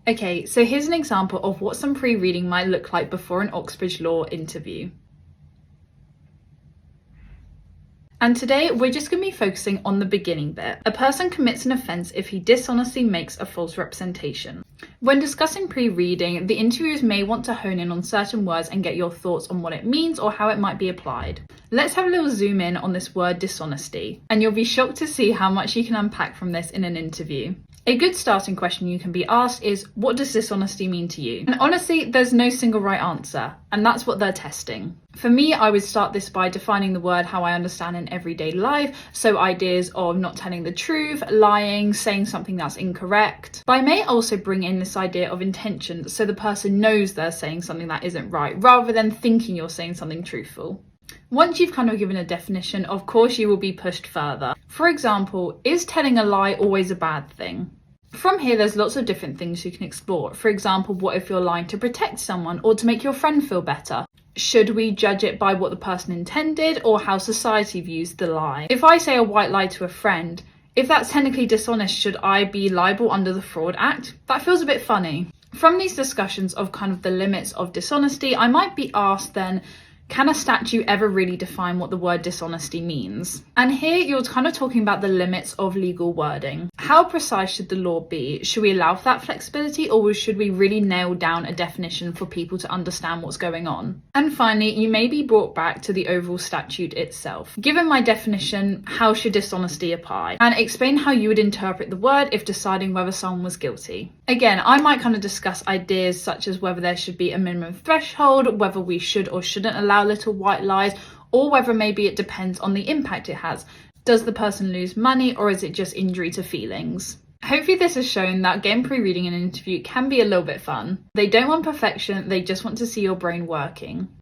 Okay, so here's an example of what some pre-reading might look like before an Oxbridge law interview. And today we're just going to be focusing on the beginning bit. A person commits an offence if he dishonestly makes a false representation. When discussing pre-reading, the interviewers may want to hone in on certain words and get your thoughts on what it means or how it might be applied. Let's have a little zoom in on this word dishonesty, and you'll be shocked to see how much you can unpack from this in an interview. A good starting question you can be asked is, what does dishonesty mean to you? And honestly, there's no single right answer, and that's what they're testing. For me, I would start this by defining the word how I understand in everyday life, so ideas of not telling the truth, lying, saying something that's incorrect. But I may also bring in this idea of intention, so the person knows they're saying something that isn't right, rather than thinking you're saying something truthful. Once you've kind of given a definition, of course you will be pushed further. For example, is telling a lie always a bad thing? From here, there's lots of different things you can explore. For example, what if you're lying to protect someone or to make your friend feel better? Should we judge it by what the person intended or how society views the lie? If I say a white lie to a friend, if that's technically dishonest, should I be liable under the Fraud Act? That feels a bit funny. From these discussions of kind of the limits of dishonesty, I might be asked then, can a statute ever really define what the word dishonesty means? And here you're kind of talking about the limits of legal wording. How precise should the law be? Should we allow for that flexibility, or should we really nail down a definition for people to understand what's going on? And finally, you may be brought back to the overall statute itself. Given my definition, how should dishonesty apply? And explain how you would interpret the word if deciding whether someone was guilty. Again, I might kind of discuss ideas such as whether there should be a minimum threshold, whether we should or shouldn't allow little white lies, or whether maybe it depends on the impact it has. Does the person lose money, or is it just injury to feelings? Hopefully this has shown that getting pre-reading in an interview can be a little bit fun. They don't want perfection, they just want to see your brain working.